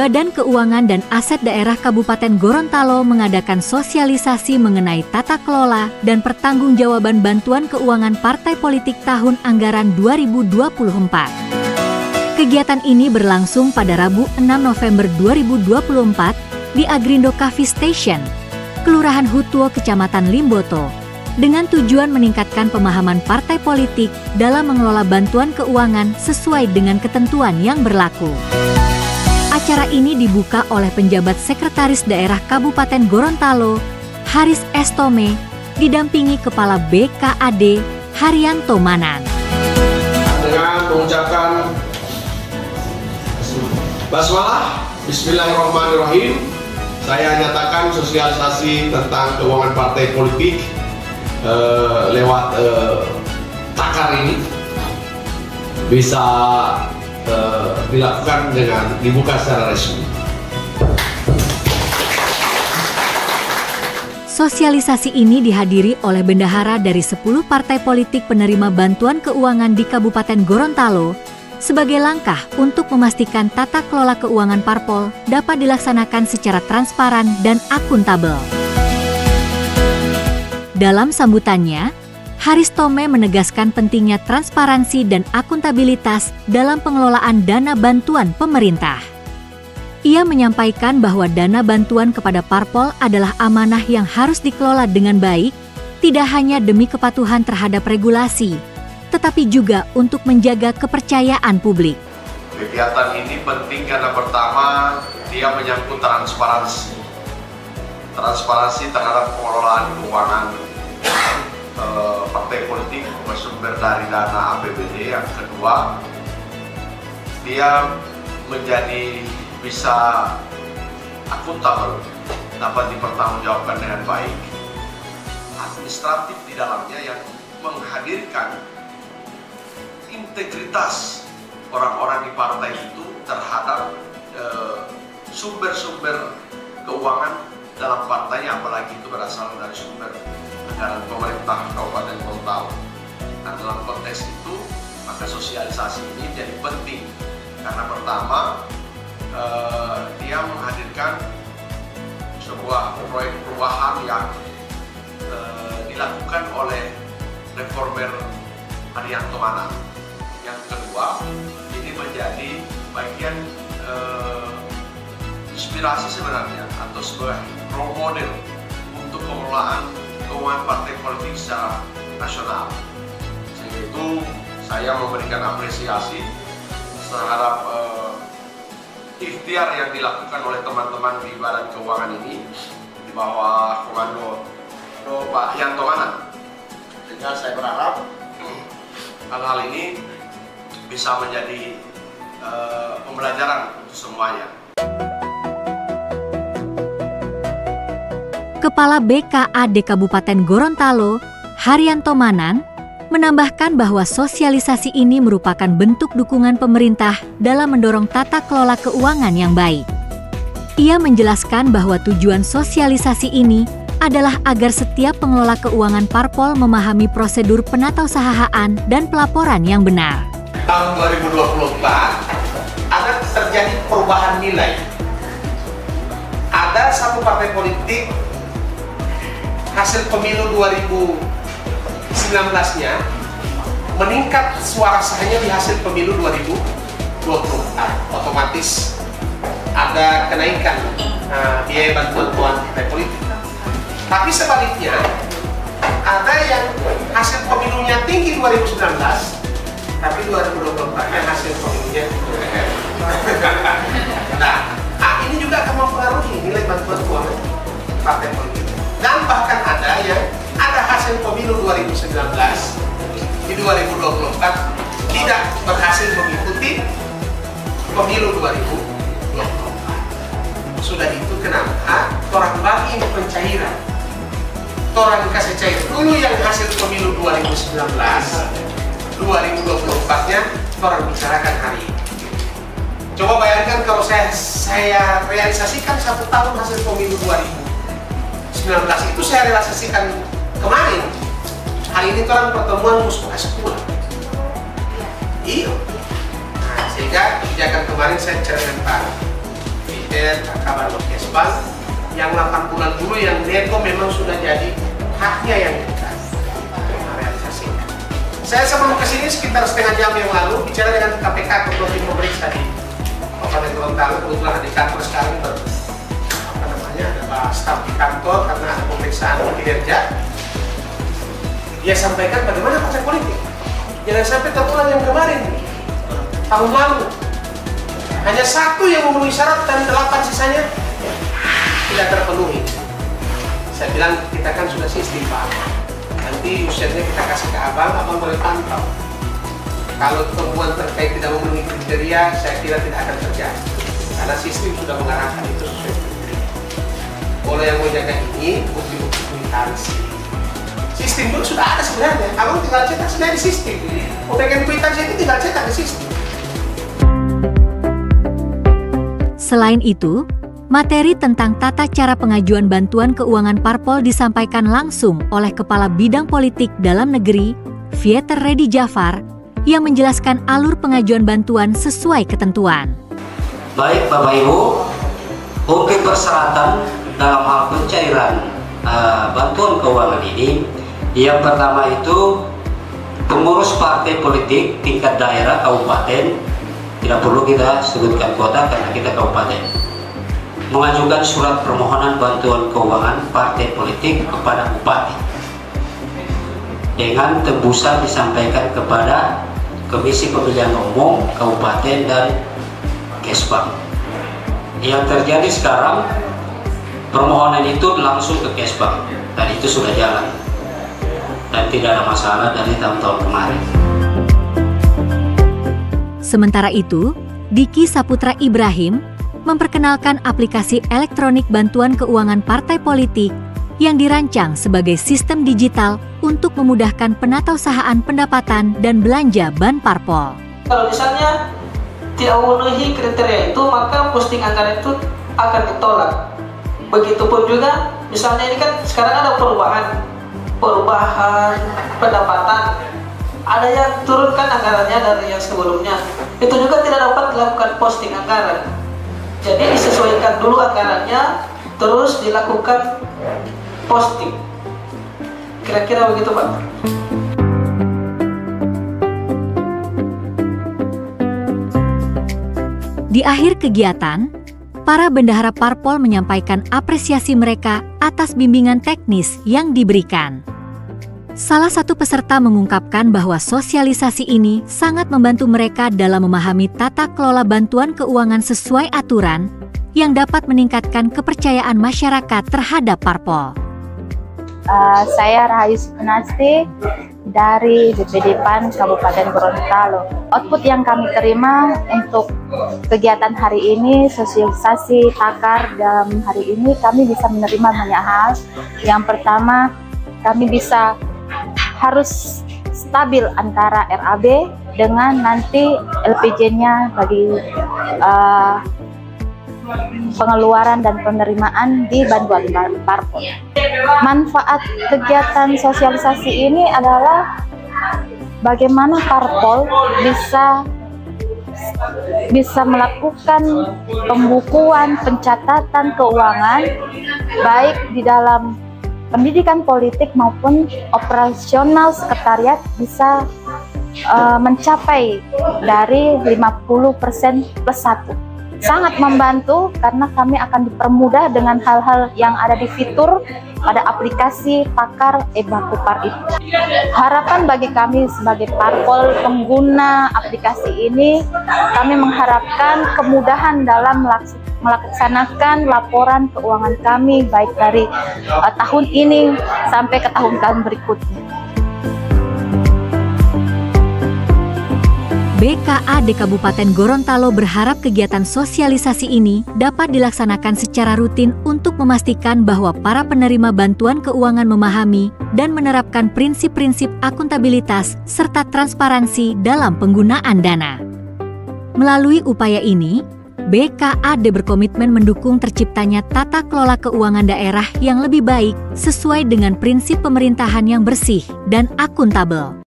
Badan Keuangan dan Aset Daerah Kabupaten Gorontalo mengadakan sosialisasi mengenai tata kelola dan pertanggungjawaban bantuan keuangan partai politik tahun anggaran 2024. Kegiatan ini berlangsung pada Rabu 6 November 2024 di Agrindo Coffee Station, Kelurahan Hutuo, Kecamatan Limboto, dengan tujuan meningkatkan pemahaman partai politik dalam mengelola bantuan keuangan sesuai dengan ketentuan yang berlaku. Acara ini dibuka oleh penjabat Sekretaris Daerah Kabupaten Gorontalo, Haris S. Tome, didampingi Kepala BKAD, Haryanto Manan. Dengan mengucapkan basmalah, bismillahirrahmanirrahim, saya nyatakan sosialisasi tentang keuangan partai politik lewat takar ini bisa dilakukan dengan dibuka secara resmi. Sosialisasi ini dihadiri oleh bendahara dari 10 partai politik penerima bantuan keuangan di Kabupaten Gorontalo sebagai langkah untuk memastikan tata kelola keuangan parpol dapat dilaksanakan secara transparan dan akuntabel. Dalam sambutannya, Haris Tome menegaskan pentingnya transparansi dan akuntabilitas dalam pengelolaan dana bantuan pemerintah. Ia menyampaikan bahwa dana bantuan kepada parpol adalah amanah yang harus dikelola dengan baik, tidak hanya demi kepatuhan terhadap regulasi, tetapi juga untuk menjaga kepercayaan publik. Kegiatan ini penting karena pertama, dia menyangkut transparansi. Transparansi terhadap pengelolaan keuangan partai politik bersumber dari dana APBD. Yang kedua, dia menjadi bisa akuntabel, dapat dipertanggungjawabkan dengan baik. Administratif di dalamnya yang menghadirkan integritas orang-orang di partai itu terhadap sumber-sumber keuangan dalam partainya, apalagi itu berasal dari sumber anggaran pemerintah Kabupaten Gorontalo. Nah, dalam konteks itu, maka sosialisasi ini jadi penting karena pertama dia menghadirkan sebuah proyek perubahan yang dilakukan oleh reformer Haryanto Manan. Yang kedua, ini menjadi bagian inspirasi sebenarnya atau sebuah role model untuk pengelolaan keuangan partai politik secara nasional. Sehingga itu saya memberikan apresiasi terhadap ikhtiar yang dilakukan oleh teman-teman di Badan Keuangan ini di bawah komando Pak Haryanto Manan. Sehingga saya berharap hal-hal ini bisa menjadi pembelajaran untuk semuanya. Kepala BKAD Kabupaten Gorontalo, Haryanto Manan, menambahkan bahwa sosialisasi ini merupakan bentuk dukungan pemerintah dalam mendorong tata kelola keuangan yang baik. Ia menjelaskan bahwa tujuan sosialisasi ini adalah agar setiap pengelola keuangan parpol memahami prosedur penatausahaan dan pelaporan yang benar. Tahun 2024 ada terjadi perubahan nilai. Ada satu partai politik hasil pemilu 2019-nya meningkat suara sahnya di hasil pemilu 2024. Otomatis ada kenaikan biaya bantuan partai politik. Tapi sebaliknya, ada yang hasil pemilunya tinggi 2019, tapi 2024-nya hasil pemilunya nah, ini juga akan mempengaruhi nilai bantuan keuangan partai politik. Dan bahkan ada yang ada hasil pemilu 2019 di 2024 tidak berhasil mengikuti pemilu 2024. Sudah itu kenapa orang bagi pencairan, orang kasih cair dulu yang hasil pemilu 2019, 2024-nya orang bicarakan hari ini. Coba bayangkan kalau saya realisasikan 1 tahun hasil pemilu 2019 itu saya realisasikan kemarin. Hari ini orang pertemuan musuh sekolah. Iya. Nah, sehingga kebijakan kemarin saya ceritakan Pak Moneter, kabar Lokesbank, yang 8 bulan dulu yang nego memang sudah jadi haknya yang kita realisasikan. Saya sebelum kesini sekitar setengah jam yang lalu bicara dengan KPK untuk memeriksa di Kabupaten Gorontalo. Kebetulan di kantor sekarang ada staf di kantor karena ada pemeriksaan kinerja. Dia sampaikan bagaimana partai politik. Jangan sampai terulang yang kemarin tahun lalu. Hanya 1 yang memenuhi syarat dan 8 sisanya tidak terpenuhi. Saya bilang kita kan sudah sistem Pak. Nanti usernya kita kasih ke abang boleh pantau. Kalau temuan terkait tidak memenuhi kriteria, saya kira tidak akan terjadi. Karena sistem sudah mengarahkan itu sesuai kriteria. Kalau yang mau jaga ini, bukti-bukti kwitansi. Sistem itu sudah ada sebenarnya. Abang tinggal cetak sebenarnya di sistem. Mau pengen kwitansi itu tinggal cetak di sistem. Selain itu, materi tentang tata cara pengajuan bantuan keuangan parpol disampaikan langsung oleh Kepala Bidang Politik Dalam Negeri, Vieter Redi Jafar, yang menjelaskan alur pengajuan bantuan sesuai ketentuan. Baik Bapak Ibu, untuk persyaratan dalam hal pencairan bantuan keuangan ini, yang pertama itu pengurus partai politik tingkat daerah kabupaten, tidak perlu kita sebutkan kota karena kita kabupaten, mengajukan surat permohonan bantuan keuangan partai politik kepada bupati dengan tembusan disampaikan kepada Komisi Pemilihan Umum Kabupaten dan Kesbang. Yang terjadi sekarang, permohonan itu langsung ke Kesbang dan itu sudah jalan dan tidak ada masalah dari tahun-tahun kemarin. Sementara itu, Diki Saputra Ibrahim memperkenalkan aplikasi elektronik bantuan keuangan partai politik yang dirancang sebagai sistem digital untuk memudahkan penatausahaan pendapatan dan belanja ban parpol. Kalau misalnya tidak memenuhi kriteria itu, maka posting anggaran itu akan ditolak. Begitupun juga, misalnya ini kan sekarang ada perubahan pendapatan, ada yang turunkan anggarannya dari yang sebelumnya, itu juga tidak dapat dilakukan posting anggaran. Jadi disesuaikan dulu anggarannya, terus dilakukan posting. Kira-kira begitu Pak. Di akhir kegiatan, para bendahara parpol menyampaikan apresiasi mereka atas bimbingan teknis yang diberikan. Salah satu peserta mengungkapkan bahwa sosialisasi ini sangat membantu mereka dalam memahami tata kelola bantuan keuangan sesuai aturan yang dapat meningkatkan kepercayaan masyarakat terhadap parpol. Saya Rahayu Sukunasti dari BPD PAN Kabupaten Gorontalo. Output yang kami terima untuk kegiatan hari ini, sosialisasi takar dalam hari ini, kami bisa menerima banyak hal. Yang pertama, kami bisa harus stabil antara RAB dengan nanti LPJ-nya bagi pengeluaran dan penerimaan di bantuan parpol. Manfaat kegiatan sosialisasi ini adalah bagaimana parpol bisa melakukan pembukuan, pencatatan keuangan baik di dalam pendidikan politik maupun operasional sekretariat bisa mencapai dari 50% plus 1. Sangat membantu karena kami akan dipermudah dengan hal-hal yang ada di fitur pada aplikasi Takar e-Bakupar itu. Harapan bagi kami sebagai parpol pengguna aplikasi ini, kami mengharapkan kemudahan dalam melaksanakan laporan keuangan kami baik dari tahun ini sampai ke tahun-tahun berikutnya. BKAD Kabupaten Gorontalo berharap kegiatan sosialisasi ini dapat dilaksanakan secara rutin untuk memastikan bahwa para penerima bantuan keuangan memahami dan menerapkan prinsip-prinsip akuntabilitas serta transparansi dalam penggunaan dana. Melalui upaya ini, BKAD berkomitmen mendukung terciptanya tata kelola keuangan daerah yang lebih baik sesuai dengan prinsip pemerintahan yang bersih dan akuntabel.